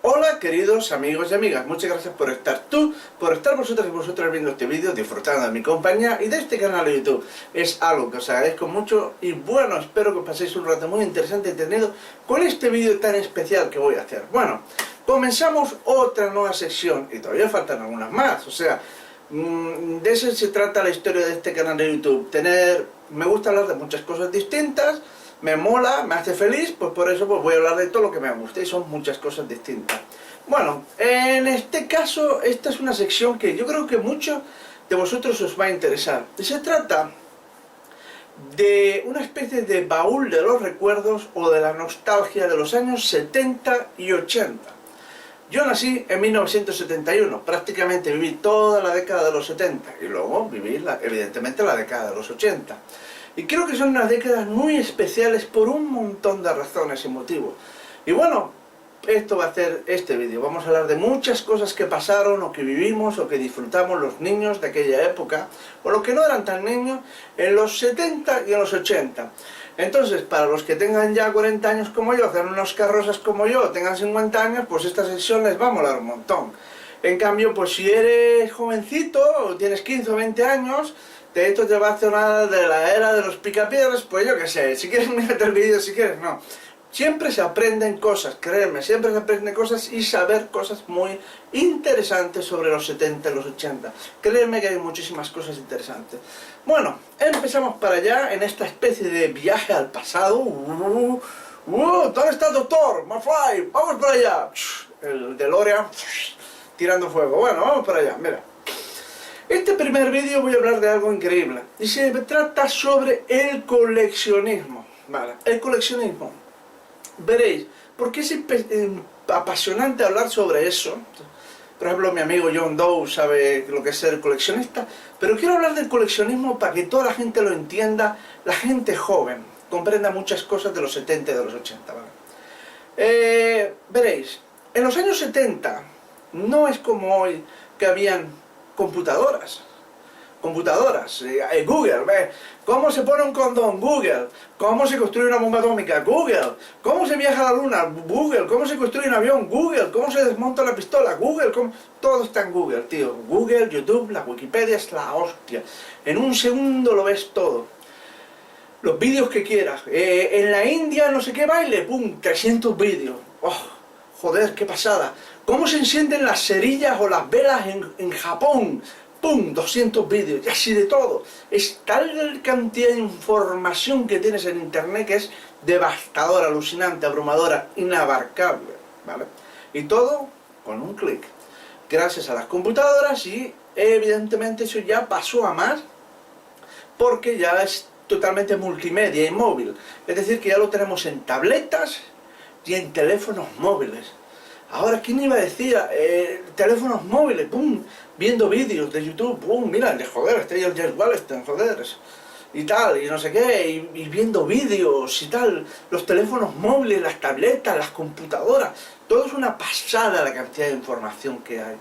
Hola queridos amigos y amigas, muchas gracias por estar vosotros y vosotras viendo este vídeo, disfrutando de mi compañía y de este canal de YouTube. Es algo que os agradezco mucho y bueno, espero que paséis un rato muy interesante y entretenido con este vídeo tan especial que voy a hacer. Bueno, comenzamos otra nueva sección y todavía faltan algunas más, o sea, de eso se trata la historia de este canal de YouTube. Me gusta hablar de muchas cosas distintas. Me mola, me hace feliz, pues por eso pues voy a hablar de todo lo que me gusta y son muchas cosas distintas. Bueno, en este caso, esta es una sección que yo creo que muchos de vosotros os va a interesar. Se trata de una especie de baúl de los recuerdos o de la nostalgia de los años 70 y 80. Yo nací en 1971, prácticamente viví toda la década de los 70 y luego viví evidentemente la década de los 80. Y creo que son unas décadas muy especiales por un montón de razones y motivos. Y bueno, esto va a ser este vídeo. Vamos a hablar de muchas cosas que pasaron o que vivimos o que disfrutamos los niños de aquella época, o los que no eran tan niños, en los 70 y en los 80. Entonces, para los que tengan ya 40 años como yo, hacer unos carrozas como yo, tengan 50 años, pues esta sesión les va a molar un montón. En cambio, pues si eres jovencito o tienes 15 o 20 años, esto te va a sonar de la era de los picapiedras, pues yo qué sé, si quieres mírate el vídeo, si quieres no. Siempre se aprenden cosas, créeme, siempre se aprenden cosas y saber cosas muy interesantes sobre los 70 y los 80. Créeme que hay muchísimas cosas interesantes. Bueno, empezamos para allá en esta especie de viaje al pasado. ¿Dónde está el doctor? McFly, vamos para allá. El DeLorean tirando fuego. Bueno, vamos para allá, mira. Este primer vídeo voy a hablar de algo increíble y se trata sobre el coleccionismo. Vale, el coleccionismo. Veréis, ¿por qué es apasionante hablar sobre eso? Por ejemplo, mi amigo John Doe sabe lo que es ser coleccionista, pero quiero hablar del coleccionismo para que toda la gente lo entienda, la gente joven comprenda muchas cosas de los 70 y de los 80. ¿Vale? Veréis, en los años 70 no es como hoy que habían computadoras, Google, ¿cómo se pone un condón? Google, ¿cómo se construye una bomba atómica? Google, ¿cómo se viaja a la luna? Google, ¿cómo se construye un avión? Google, ¿cómo se desmonta la pistola? Google, todo está en Google, tío. Google, YouTube, la Wikipedia es la hostia. En un segundo lo ves todo. Los vídeos que quieras. En la India no sé qué baile, pum, 300 vídeos. Oh, joder, qué pasada. ¿Cómo se encienden las cerillas o las velas en Japón? ¡Pum! 200 vídeos, y así de todo. Es tal la cantidad de información que tienes en internet que es devastadora, alucinante, abrumadora, inabarcable, ¿vale? Y todo con un clic. Gracias a las computadoras y evidentemente eso ya pasó a más porque ya es totalmente multimedia y móvil. Es decir, que ya lo tenemos en tabletas y en teléfonos móviles. Ahora, ¿quién iba a decir? Teléfonos móviles, ¡pum! Viendo vídeos de YouTube, ¡pum! Mira, joder, este es el Jeff Wallenstein, joder, y tal, y no sé qué, y viendo vídeos y tal. Los teléfonos móviles, las tabletas, las computadoras, todo es una pasada la cantidad de información que hay.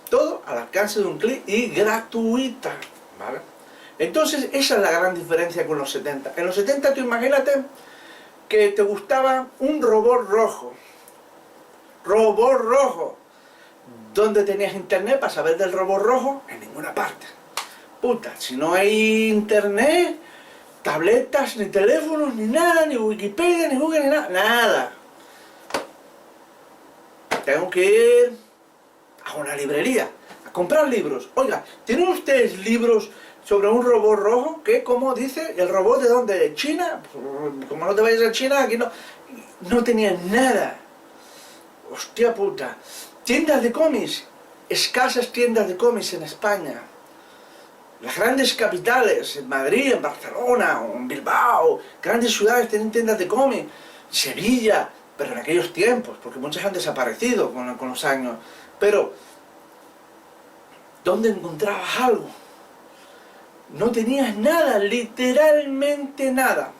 Todo al alcance de un clic y gratuita, ¿vale? Entonces, esa es la gran diferencia con los 70. En los 70, tú imagínate que te gustaba un robot rojo. Robot rojo. ¿Dónde tenías internet para saber del robot rojo? En ninguna parte. Puta, si no hay internet, tabletas, ni teléfonos, ni nada, ni Wikipedia, ni Google, ni nada. Nada. Tengo que ir a una librería a comprar libros. Oiga, ¿tienen ustedes libros sobre un robot rojo? ¿Qué? ¿Cómo dice? ¿El robot de dónde? ¿De China? Como no te vayas a China, aquí no. No tenían nada. Hostia puta. Tiendas de cómics, escasas tiendas de cómics en España. Las grandes capitales, en Madrid, en Barcelona, o en Bilbao, grandes ciudades tienen tiendas de cómics. Sevilla, pero en aquellos tiempos, porque muchas han desaparecido con los años. Pero, ¿dónde encontrabas algo? No tenías nada, literalmente nada.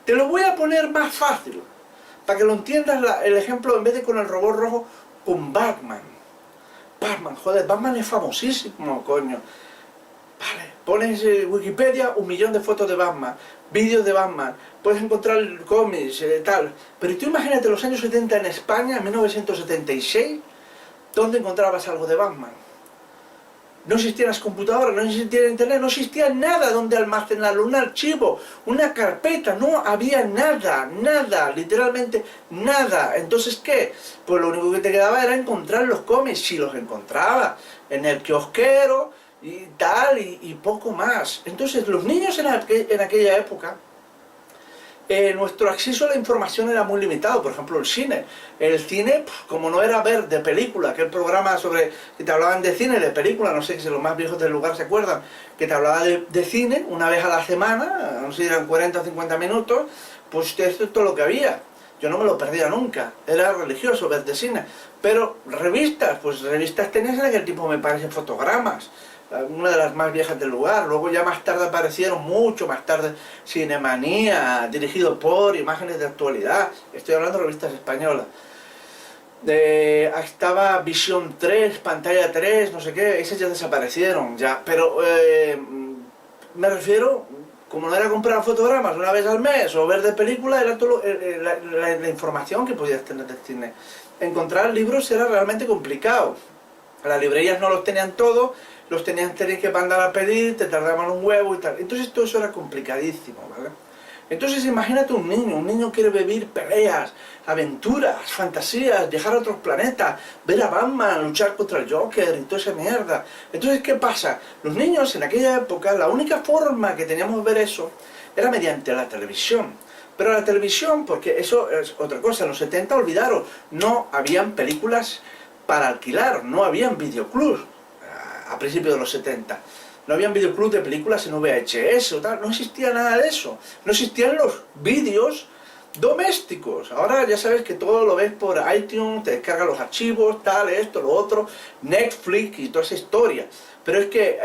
Te lo voy a poner más fácil, para que lo entiendas el ejemplo, en vez de con el robot rojo, con Batman. Batman, joder, Batman es famosísimo, coño. Vale, Pones Wikipedia, 1.000.000 de fotos de Batman, vídeos de Batman, puedes encontrar cómics, tal. Pero tú imagínate los años 70 en España, en 1976, ¿dónde encontrabas algo de Batman? No existían las computadoras, no existía internet, no existía nada donde almacenarlo, un archivo, una carpeta, no había nada, nada, literalmente nada. Entonces, ¿qué? Pues lo único que te quedaba era encontrar los cómics, si los encontraba, en el kiosquero y tal, y poco más. Entonces, los niños en aquella época, nuestro acceso a la información era muy limitado. Por ejemplo, el cine. El cine, como no era ver de película, aquel programa sobre que te hablaban de cine, de película, no sé si los más viejos del lugar se acuerdan, que te hablaba de cine una vez a la semana, no sé si eran 40 o 50 minutos, pues esto es todo lo que había. Yo no me lo perdía nunca, era religioso ver de cine. Pero revistas, pues revistas tenías en aquel tiempo, me parece, fotogramas, una de las más viejas del lugar. Luego ya más tarde aparecieron, mucho más tarde, Cinemanía, dirigido por Imágenes de Actualidad. Estoy hablando de revistas españolas. Estaba Visión 3, Pantalla 3, no sé qué, esas ya desaparecieron ya. Pero me refiero, como no era comprar fotogramas una vez al mes o ver de película, era todo la información que podías tener del cine. Encontrar libros era realmente complicado. Las librerías no los tenían todos, los tenían que mandar a pedir, te tardaban un huevo y tal. Entonces todo eso era complicadísimo, ¿vale? Entonces imagínate un niño quiere vivir peleas, aventuras, fantasías, viajar a otros planetas, ver a Batman, luchar contra el Joker y toda esa mierda. Entonces, ¿qué pasa? Los niños en aquella época, la única forma que teníamos de ver eso era mediante la televisión. Pero la televisión, porque eso es otra cosa, en los 70, olvidaros, no habían películas para alquilar, no habían videoclubs a principios de los 70. No habían videoclubs de películas en VHS o tal, no existía nada de eso. No existían los vídeos domésticos. Ahora ya sabes que todo lo ves por iTunes, te descargas los archivos, tal, esto, lo otro, Netflix y toda esa historia. Pero es que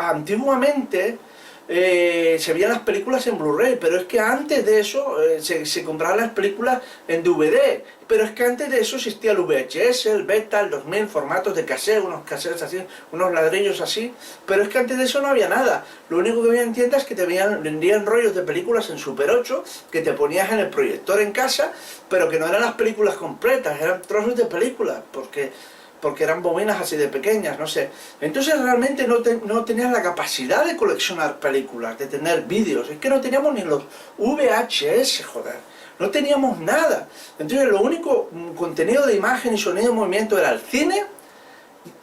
antiguamente se veían las películas en Blu-ray, pero es que antes de eso se compraban las películas en DVD, pero es que antes de eso existía el VHS, el Beta, el 2000, formatos de cassette, unos cassettes así, unos ladrillos así, pero es que antes de eso no había nada. Lo único que había en tiendas es que te vendían rollos de películas en Super 8, que te ponías en el proyector en casa, pero que no eran las películas completas, eran trozos de películas, porque eran bobinas así de pequeñas, no sé. Entonces realmente no tenías la capacidad de coleccionar películas, de tener vídeos. Es que no teníamos ni los VHS, joder. No teníamos nada. Entonces lo único contenido de imagen y sonido en movimiento era el cine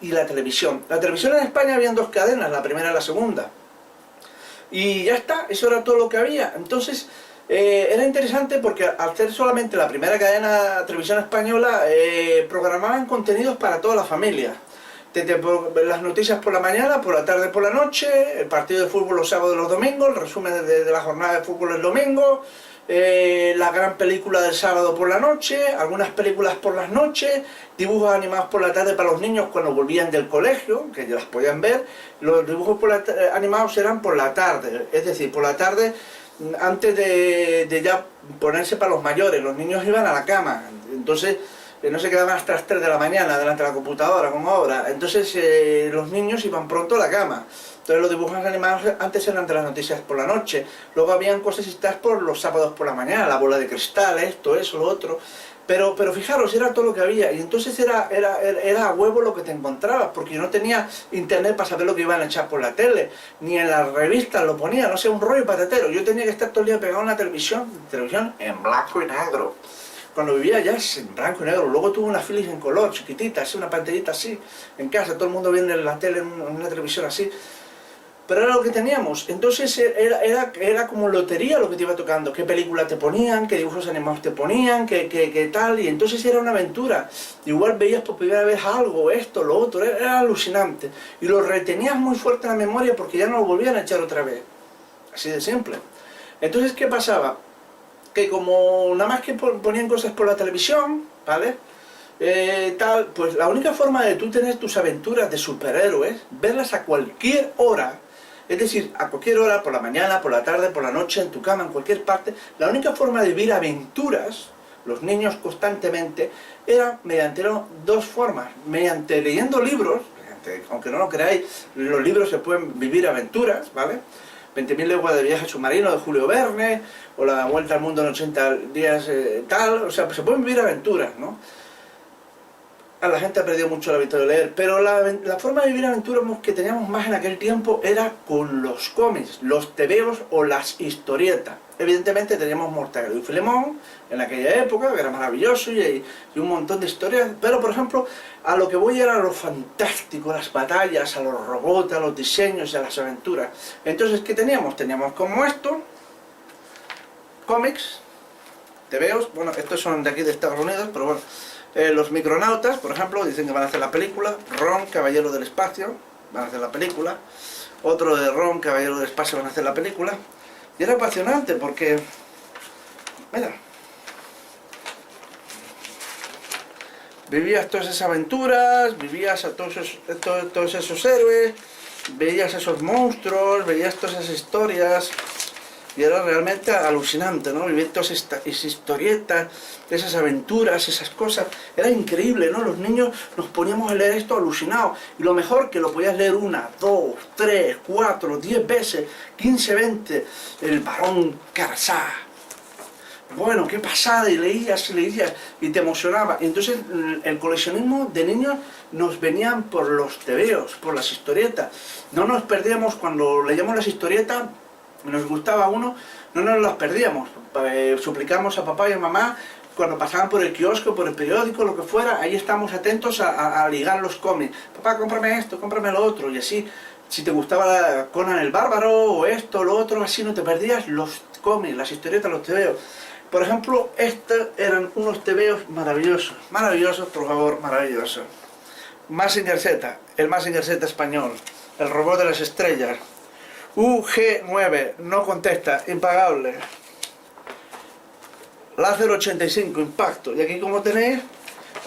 y la televisión. La televisión en España habían dos cadenas, la primera y la segunda. Y ya está, eso era todo lo que había. Entonces era interesante porque al ser solamente la primera cadena de televisión española, programaban contenidos para toda la familia. Las noticias por la mañana, por la tarde, por la noche, el partido de fútbol los sábados y los domingos, el resumen de la jornada de fútbol el domingo, la gran película del sábado por la noche, algunas películas por las noches, dibujos animados por la tarde para los niños cuando volvían del colegio, que ya las podían ver. Los dibujos animados eran por la tarde, es decir, por la tarde, antes de ya ponerse para los mayores. Los niños iban a la cama, entonces no se quedaban hasta las 3 de la mañana delante de la computadora como ahora. Entonces los niños iban pronto a la cama. Entonces los dibujos animados antes eran de las noticias por la noche, luego habían cosas estas por los sábados por la mañana, la bola de cristal, esto, eso, lo otro. Pero fijaros, era todo lo que había, y entonces era a huevo lo que te encontrabas, porque yo no tenía internet para saber lo que iban a echar por la tele, ni en las revistas lo ponía, no sé, un rollo patatero. Yo tenía que estar todo el día pegado en la televisión en blanco y negro. Cuando vivía ya en blanco y negro, luego tuve una Philips en color, chiquitita, así, una pantallita así, en casa, todo el mundo viendo la tele en una televisión así. Pero era lo que teníamos. Entonces era como lotería lo que te iba tocando, qué película te ponían, qué dibujos animados te ponían, qué tal, y entonces era una aventura. Igual veías por primera vez algo, esto, lo otro, era alucinante. Y lo retenías muy fuerte en la memoria porque ya no lo volvían a echar otra vez. Así de simple. Entonces, ¿qué pasaba? Que como nada más que ponían cosas por la televisión, ¿vale? Pues la única forma de tú tener tus aventuras de superhéroes, verlas a cualquier hora, es decir, a cualquier hora, por la mañana, por la tarde, por la noche, en tu cama, en cualquier parte, la única forma de vivir aventuras, los niños constantemente, era mediante dos formas: mediante leyendo libros, apasionante. Aunque no lo creáis, en los libros se pueden vivir aventuras, ¿vale? 20.000 leguas de viaje submarino de Julio Verne, o La vuelta al mundo en 80 días tal, o sea, pues se pueden vivir aventuras, ¿no? A la gente ha perdido mucho el hábito de leer, pero la forma de vivir aventuras que teníamos más en aquel tiempo era con los cómics, los tebeos o las historietas. Evidentemente teníamos Mortadelo y Filemón en aquella época, que era maravilloso, y un montón de historias, pero por ejemplo, a lo que voy era a lo fantástico, a las batallas, a los robots, a los diseños y a las aventuras. Entonces, ¿qué teníamos? Teníamos como esto, cómics, tebeos, bueno, estos son de aquí de Estados Unidos, pero bueno, los Micronautas, por ejemplo, dicen que van a hacer la película. Ron, Caballero del Espacio, van a hacer la película. Otro de Ron, Caballero del Espacio, van a hacer la película. Y era apasionante porque, mira, vivías todas esas aventuras, vivías a todos esos héroes, veías esos monstruos, veías todas esas historias. Y era realmente alucinante, ¿no? Vivir todas esas historietas, esas aventuras, esas cosas. Era increíble, ¿no? Los niños nos poníamos a leer esto alucinados. Y lo mejor que lo podías leer 1, 2, 3, 4, 10 veces, 15, 20. El Barón Karsá. Bueno, qué pasada, y leías, y te emocionaba. Y entonces el coleccionismo de niños nos venían por los tebeos, por las historietas. No nos perdíamos cuando leíamos las historietas. Nos gustaba uno, no nos las perdíamos, suplicamos a papá y a mamá cuando pasaban por el kiosco, por el periódico, lo que fuera, ahí estábamos atentos a ligar los cómics. Papá, cómprame esto, cómprame lo otro, y así, si te gustaba Conan el Bárbaro, o esto, lo otro, así no te perdías los cómics, las historietas, los tebeos. Por ejemplo, estos eran unos tebeos maravillosos, maravillosos, por favor, maravillosos. Mazinger Z, el Mazinger Z español, el robot de las estrellas. UG9, no contesta, impagable. Láser 85, impacto. Y aquí, como tenéis,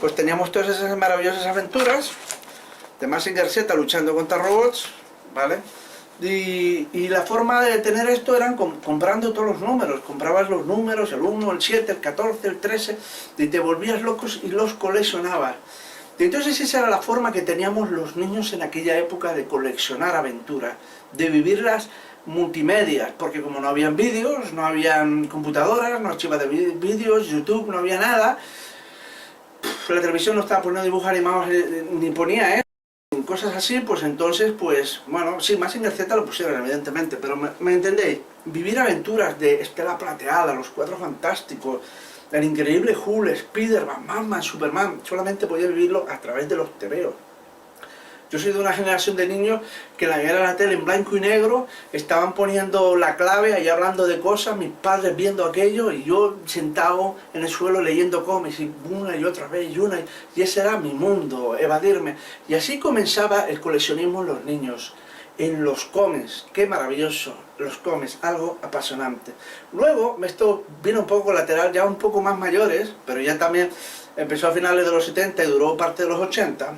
pues teníamos todas esas maravillosas aventuras de Mazinger Z luchando contra robots, ¿vale? Y la forma de tener esto eran comprando todos los números. Comprabas los números, el 1, el 7, el 14, el 13, y te volvías locos y los coleccionabas. Y entonces esa era la forma que teníamos los niños en aquella época de coleccionar aventuras, de vivirlas multimedias, porque como no habían vídeos, no habían computadoras, no archivos de vídeos, YouTube, no había nada, la televisión no estaba poniendo dibujos animados ni ponía cosas así, pues entonces, pues, bueno, sí, Mazinger Z lo pusieron, evidentemente, pero ¿me entendéis? Vivir aventuras de Estela Plateada, Los Cuatro Fantásticos, el increíble Hulk, Spiderman, Batman, Superman, solamente podía vivirlo a través de los tebeos. Yo soy de una generación de niños que la veían en la tele en blanco y negro, estaban poniendo la clave, ahí hablando de cosas, mis padres viendo aquello y yo sentado en el suelo leyendo cómics y una y otra vez y ese era mi mundo, evadirme. Y así comenzaba el coleccionismo en los niños, en los cómics. Qué maravilloso, los cómics, algo apasionante. Luego, esto vino un poco lateral, ya un poco más mayores, pero ya también empezó a finales de los 70 y duró parte de los 80.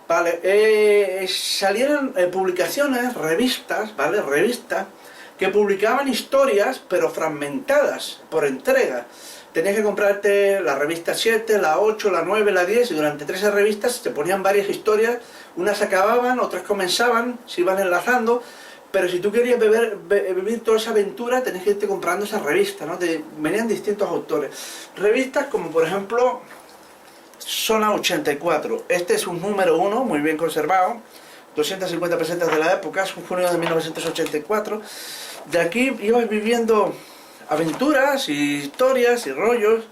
Vale, salieron publicaciones, revistas, ¿vale? Revistas que publicaban historias, pero fragmentadas, por entrega. Tenías que comprarte la revista 7, la 8, la 9, la 10, y durante 13 revistas te ponían varias historias, unas acababan, otras comenzaban, se iban enlazando, pero si tú querías vivir toda esa aventura, tenías que irte comprando esa revista, ¿no? Venían distintos autores. Revistas como, por ejemplo, Zona 84, este es un número 1, muy bien conservado, 250 pesetas de la época, es un junio de 1984. De aquí ibas viviendo aventuras y historias y rollos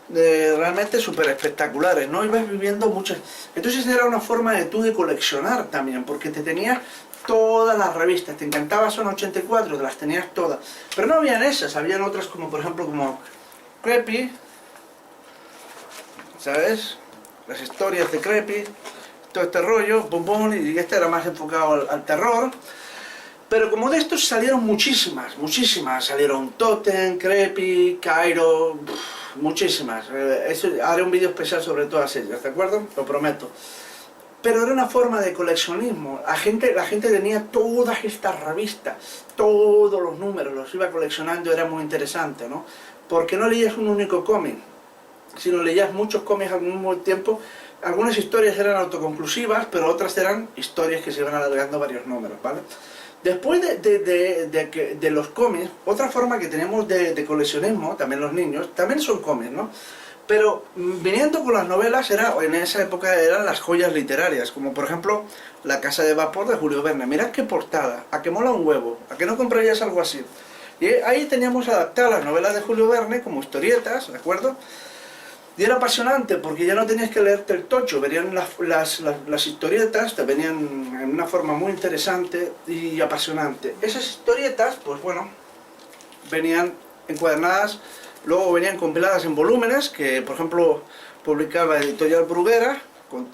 realmente súper espectaculares, ¿no? Ibas viviendo muchas. Entonces era una forma de tú de coleccionar también, porque te tenías todas las revistas, te encantaba Zona 84, te las tenías todas. Pero no habían esas, habían otras como, por ejemplo, como Creepy, ¿sabes? Las historias de Creepy, todo este rollo, y este era más enfocado al terror. Pero como de estos salieron muchísimas, salieron Totem, Creepy, Cairo, muchísimas. Haré un vídeo especial sobre todas ellas, ¿de acuerdo? Lo prometo. Pero era una forma de coleccionismo. La gente tenía todas estas revistas, todos los números, los iba coleccionando, era muy interesante, ¿no? Porque no leías un único cómic, sino leías muchos cómics al mismo tiempo, algunas historias eran autoconclusivas, pero otras eran historias que se iban alargando varios números, ¿vale? Después de los cómics, otra forma que tenemos de coleccionismo, también los niños, también son cómics, ¿no? Pero viniendo con las novelas, en esa época eran las joyas literarias, como por ejemplo La casa de vapor de Julio Verne. Mirad qué portada, a que mola un huevo, a que no comprarías algo así. Y ahí teníamos adaptadas las novelas de Julio Verne como historietas, ¿de acuerdo? Y era apasionante porque ya no tenías que leerte el tocho, venían las historietas, te venían en una forma muy interesante y apasionante. Esas historietas, pues bueno, venían encuadernadas, luego venían compiladas en volúmenes, que por ejemplo publicaba Editorial Bruguera, con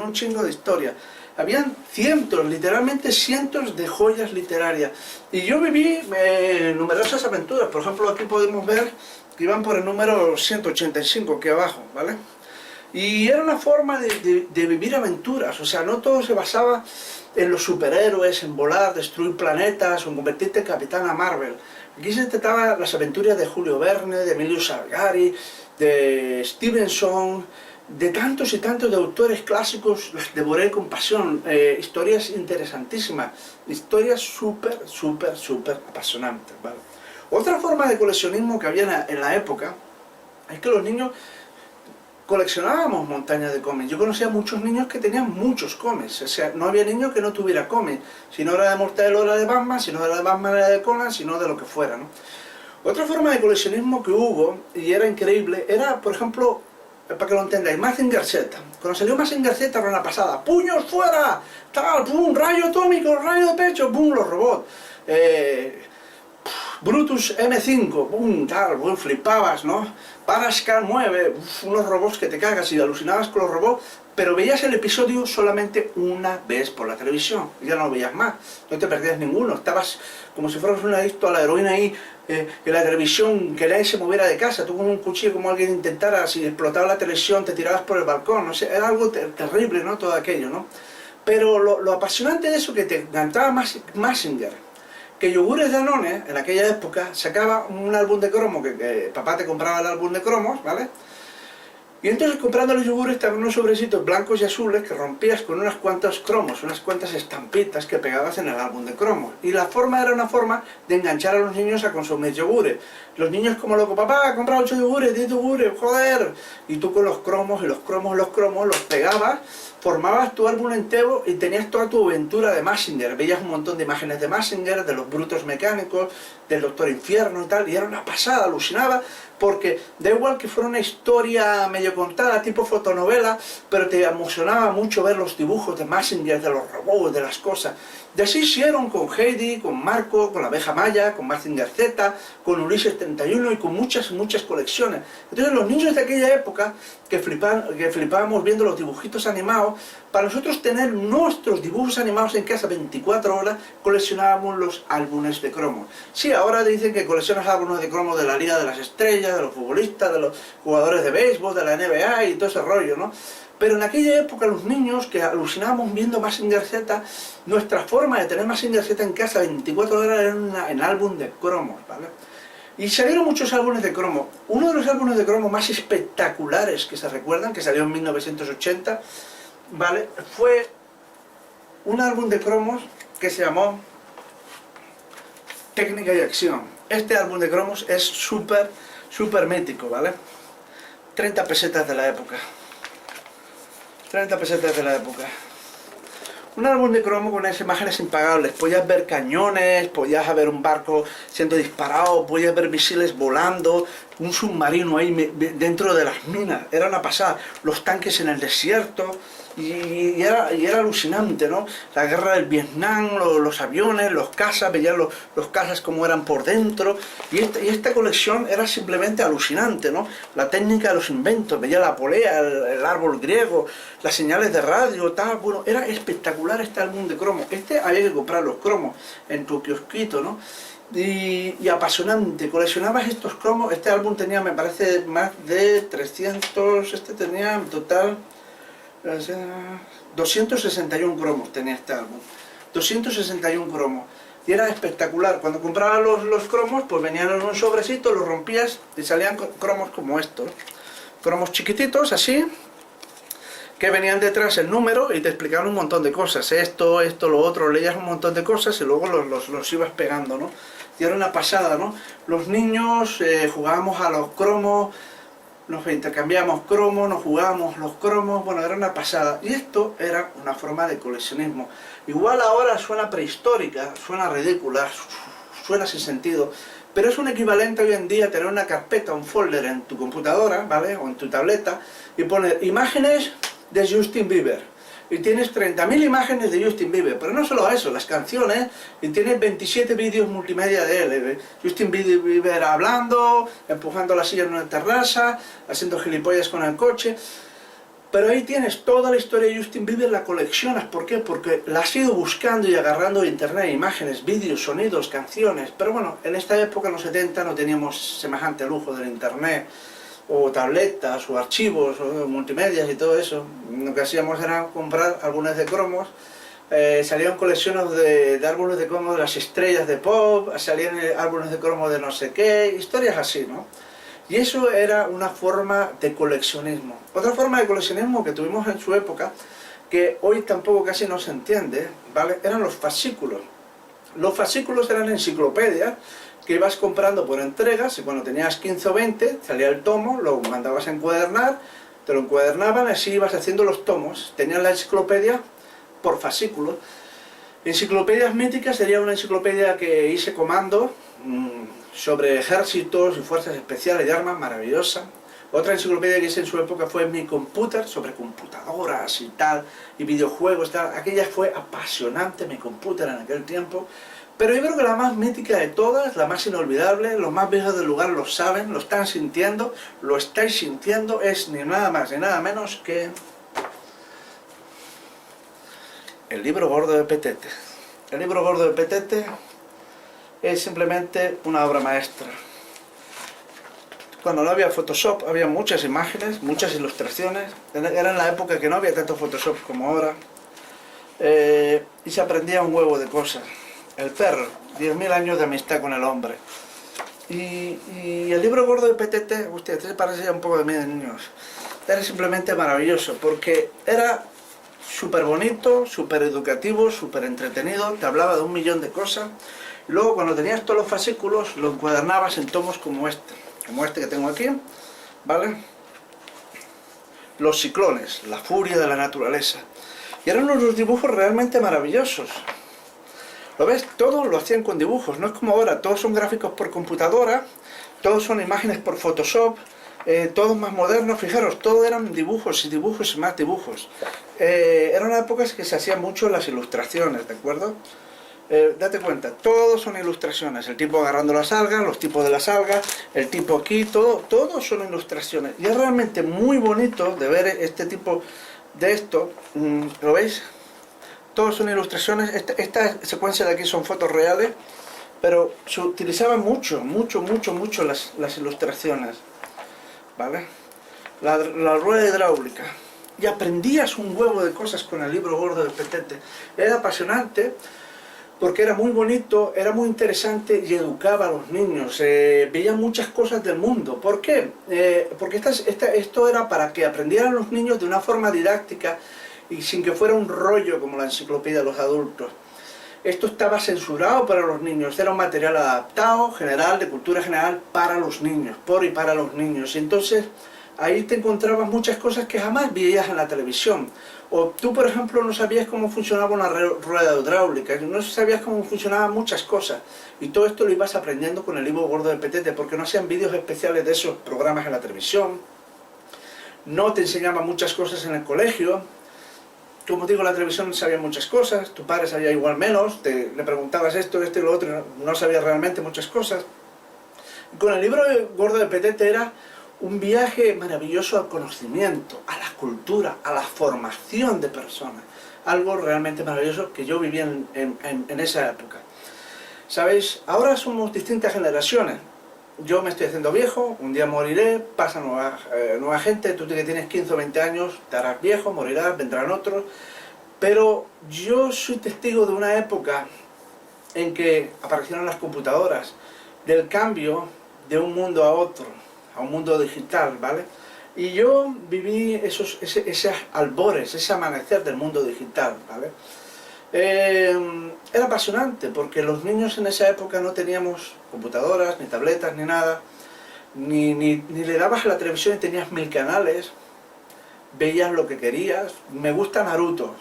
un chingo de historia. Habían cientos, literalmente cientos de joyas literarias. Y yo viví numerosas aventuras, por ejemplo aquí podemos ver que iban por el número 185 aquí abajo, ¿vale? Y era una forma de vivir aventuras, o sea, no todo se basaba en los superhéroes, en volar, destruir planetas o en convertirte en Capitana Marvel. Aquí se trataba las aventuras de Julio Verne, de Emilio Salgari, de Stevenson, de tantos y tantos de autores clásicos, las devoré con pasión, historias interesantísimas, historias súper apasionantes, ¿vale? Otra forma de coleccionismo que había en la época es que los niños coleccionábamos montañas de cómics. Yo conocía a muchos niños que tenían muchos cómics, o sea, no había niño que no tuviera cómics, si no era de Mortadelo era de Batman, si no era de Batman era de Conan, si no de lo que fuera, ¿no? Otra forma de coleccionismo que hubo, y era increíble, era, por ejemplo, para que lo entendáis, Mazinger Z. Cuando salió Mazinger Z era una pasada, ¡puños fuera! Tal, ¡pum! ¡Rayo atómico! ¡Rayo de pecho! ¡Pum! Los robots. Brutus M5, ¡pum! Tal, bueno, flipabas, ¿no? Parascan 9, unos robots que te cagas y alucinabas con los robots, pero veías el episodio solamente una vez por la televisión, y ya no lo veías más, no te perdías ninguno, estabas como si fueras un adicto a la heroína ahí, en la televisión, que nadie se moviera de casa, tú con un cuchillo como alguien intentara, si explotaba la televisión te tirabas por el balcón, no sé, era algo terrible, ¿no? Todo aquello, ¿no? Pero lo apasionante de eso que te encantaba Mazinger, que Yogures Danone, en aquella época, sacaba un álbum de cromo, que papá te compraba el álbum de cromos, ¿vale? Y entonces comprando los yogures estaban unos sobrecitos blancos y azules que rompías con unas cuantas cromos, unas cuantas estampitas que pegabas en el álbum de cromos. Y la forma era una forma de enganchar a los niños a consumir yogures. Los niños como locos, papá, compra 8 yogures, 10 yogures, joder. Y tú con los cromos y los cromos, los pegabas, formabas tu álbum entero y tenías toda tu aventura de Mazinger. Veías un montón de imágenes de Mazinger, de los brutos mecánicos, del Doctor Infierno y tal, y era una pasada, alucinaba, porque da igual que fuera una historia medio contada, tipo fotonovela, pero te emocionaba mucho ver los dibujos de Mazinger, de los robots, de las cosas. Y así hicieron con Heidi, con Marco, con la abeja maya, con Mazinger Z, con Ulises 31 y con muchas colecciones. Entonces los niños de aquella época que flipábamos viendo los dibujitos animados, para nosotros tener nuestros dibujos animados en casa 24 horas, coleccionábamos los álbumes de cromos. Sí, ahora dicen que coleccionas álbumes de cromos de la Liga de las Estrellas, de los futbolistas, de los jugadores de béisbol, de la NBA y todo ese rollo, ¿no? Pero en aquella época los niños que alucinábamos viendo Mazinger Z, nuestra forma de tener Mazinger Z en casa 24 horas era en álbum de cromos, ¿vale? Y salieron muchos álbumes de cromo. Uno de los álbumes de cromo más espectaculares que se recuerdan, que salió en 1980, ¿vale? Fue un álbum de cromos que se llamó Técnica y Acción. Este álbum de cromos es súper mítico, ¿vale? 30 pesetas de la época. 30 pesetas de la época. Un álbum de cromo con esas imágenes impagables. Podías ver cañones, podías ver un barco siendo disparado, podías ver misiles volando, un submarino ahí dentro de las minas. Era una pasada. Los tanques en el desierto. Y era alucinante, ¿no? La guerra del Vietnam, los aviones, los cazas, veían los cazas como eran por dentro. Y esta colección era simplemente alucinante, ¿no? La técnica de los inventos, veía la polea, el árbol griego, las señales de radio, tal. Bueno, era espectacular este álbum de cromos. Había que comprar los cromos en tu kiosquito, ¿no? Y apasionante, coleccionabas estos cromos. Este álbum tenía, me parece, más de 300, este tenía en total 261 cromos tenía este álbum, 261 cromos, y era espectacular. Cuando comprabas los cromos, pues venían en un sobrecito, los rompías y salían cromos como estos, cromos chiquititos, así, que venían detrás el número y te explicaban un montón de cosas, esto, lo otro, leías un montón de cosas y luego los ibas pegando, ¿no? Y era una pasada, ¿no? Los niños jugábamos a los cromos, nos intercambiábamos cromos, nos jugábamos los cromos, bueno, era una pasada. Y esto era una forma de coleccionismo. Igual ahora suena prehistórica, suena ridícula, suena sin sentido, pero es un equivalente hoy en día a tener una carpeta, un folder en tu computadora, ¿vale? O en tu tableta, y poner imágenes de Justin Bieber. Y tienes 30.000 imágenes de Justin Bieber, pero no solo eso, las canciones, y tienes 27 vídeos multimedia de él. Justin Bieber hablando, empujando la silla en una terraza, haciendo gilipollas con el coche. Pero ahí tienes toda la historia de Justin Bieber, la coleccionas. ¿Por qué? Porque la has ido buscando y agarrando de internet, imágenes, vídeos, sonidos, canciones. Pero bueno, en esta época, en los 70, no teníamos semejante lujo del internet, o tabletas, o archivos, o multimedias y todo eso. Lo que hacíamos era comprar álbumes de cromos. Salían colecciones de álbumes de cromos de las estrellas de pop, salían álbumes de cromos de no sé qué, historias así, ¿no? Y eso era una forma de coleccionismo. Otra forma de coleccionismo que tuvimos en su época, que hoy tampoco casi no se entiende, ¿vale? Eran los fascículos. Los fascículos eran enciclopedias que ibas comprando por entregas, y cuando tenías 15 o 20, salía el tomo, lo mandabas a encuadernar, te lo encuadernaban, así ibas haciendo los tomos. Tenías la enciclopedia por fascículos. Enciclopedias míticas sería una enciclopedia que hice Comando, sobre ejércitos y fuerzas especiales y armas, maravillosa. Otra enciclopedia que hice en su época fue Mi Computer, sobre computadoras y tal, y videojuegos, tal. Aquella fue apasionante, Mi Computer, en aquel tiempo. Pero yo creo que la más mítica de todas, la más inolvidable, los más viejos del lugar lo saben, lo están sintiendo, lo estáis sintiendo, es ni nada más ni nada menos que el libro gordo de Petete. El libro gordo de Petete es simplemente una obra maestra. Cuando no había Photoshop, había muchas imágenes, muchas ilustraciones. Era en la época que no había tanto Photoshop como ahora. Y se aprendía un huevo de cosas. El perro, 10.000 años de amistad con el hombre. Y el libro gordo de Petete, usted se parecía un poco de mí de niños. Era simplemente maravilloso, porque era súper bonito, súper educativo, súper entretenido, te hablaba de 1.000.000 de cosas. Luego, cuando tenías todos los fascículos, los encuadernabas en tomos como este que tengo aquí, ¿vale? Los ciclones, la furia de la naturaleza. Y eran unos dibujos realmente maravillosos. ¿Lo ves? Todos lo hacían con dibujos, no es como ahora, todos son gráficos por computadora, todos son imágenes por Photoshop, todos más modernos, fijaros, todos eran dibujos y dibujos y más dibujos. Eran una época en que se hacían mucho las ilustraciones, ¿de acuerdo? Date cuenta, todos son ilustraciones, el tipo agarrando las algas, los tipos de las algas, el tipo aquí, todos son ilustraciones. Y es realmente muy bonito de ver este tipo de esto, ¿lo veis? Todos son ilustraciones, esta secuencia de aquí son fotos reales, pero se utilizaban mucho las ilustraciones, ¿vale? La rueda hidráulica. Y aprendías un huevo de cosas con el libro gordo de Petete. Era apasionante, porque era muy bonito, era muy interesante y educaba a los niños, veían muchas cosas del mundo. ¿Por qué? Porque esto era para que aprendieran los niños de una forma didáctica y sin que fuera un rollo como la enciclopedia de los adultos. Esto estaba censurado para los niños, era un material adaptado, general, de cultura general, para los niños, por y para los niños. Y entonces ahí te encontrabas muchas cosas que jamás veías en la televisión. O tú, por ejemplo, no sabías cómo funcionaba una rueda hidráulica, no sabías cómo funcionaban muchas cosas. Y todo esto lo ibas aprendiendo con el libro gordo de Petete, porque no hacían vídeos especiales de esos programas en la televisión. No te enseñaban muchas cosas en el colegio. Como digo, la televisión sabía muchas cosas, tu padre sabía igual menos, le preguntabas esto y lo otro, no sabía realmente muchas cosas. Y con el libro gordo de Petete era un viaje maravilloso al conocimiento, a la cultura, a la formación de personas. Algo realmente maravilloso que yo viví en esa época. ¿Sabéis? Ahora somos distintas generaciones. Yo me estoy haciendo viejo, un día moriré, pasa nueva gente, tú que tienes 15 o 20 años, te harás viejo, morirás, vendrán otros. Pero yo soy testigo de una época en que aparecieron las computadoras, del cambio de un mundo a otro, a un mundo digital, ¿vale? Y yo viví ese albores, ese amanecer del mundo digital, ¿vale? Era apasionante porque los niños en esa época no teníamos computadoras, ni tabletas, ni nada, ni le dabas a la televisión y tenías 1000 canales, veías lo que querías. Me gusta Naruto,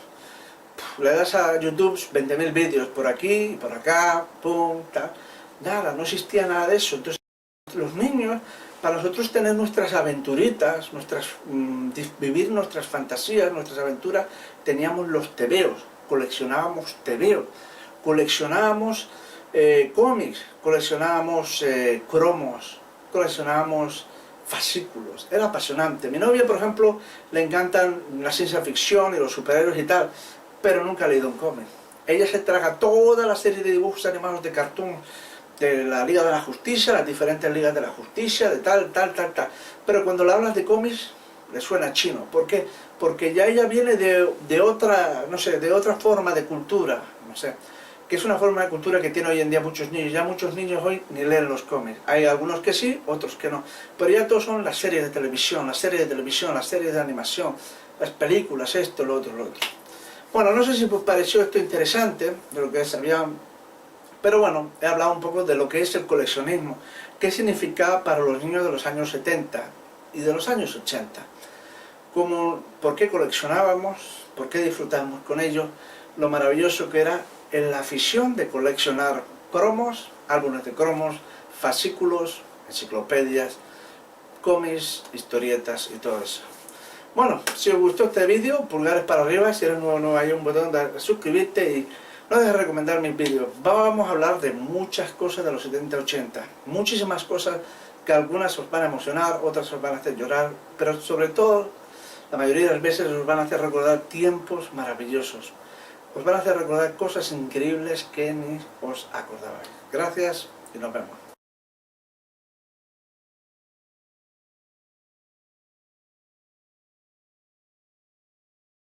le das a YouTube 20.000 vídeos por aquí, por acá, pum, tal. Nada, no existía nada de eso. Entonces los niños, para nosotros tener nuestras aventuritas, vivir nuestras fantasías, nuestras aventuras, teníamos los tebeos, coleccionábamos tebeos, coleccionábamos cómics, coleccionábamos cromos, coleccionábamos fascículos. Era apasionante. Mi novia, por ejemplo, le encantan la ciencia ficción y los superhéroes y tal, pero nunca ha leído un cómic. Ella se traga toda la serie de dibujos animados de cartoon de la Liga de la Justicia, las diferentes ligas de la justicia, de tal. Pero cuando le hablas de cómics, le suena chino. ¿Por qué? Porque ya ella viene de otra, no sé, de otra forma de cultura, no sé, que es una forma de cultura que tiene hoy en día muchos niños. Ya muchos niños hoy ni leen los cómics. Hay algunos que sí, otros que no. Pero ya todos son las series de televisión, las series de animación, las películas, esto, lo otro. Bueno, no sé si os pareció esto interesante, de lo que sabía. Pero bueno, he hablado un poco de lo que es el coleccionismo, qué significaba para los niños de los años 70 y de los años 80, por qué coleccionábamos, por qué disfrutábamos con ellos, lo maravilloso que era la afición de coleccionar cromos, álbumes de cromos, fascículos, enciclopedias, cómics, historietas y todo eso. Bueno, si os gustó este vídeo, pulgares para arriba, si eres nuevo hay un botón de suscribirte y no dejes de recomendar mis vídeos. Vamos a hablar de muchas cosas de los 70-80, muchísimas cosas que algunas os van a emocionar, otras os van a hacer llorar, pero sobre todo, la mayoría de las veces os van a hacer recordar tiempos maravillosos. Os van a hacer recordar cosas increíbles que ni os acordabais. Gracias y nos vemos.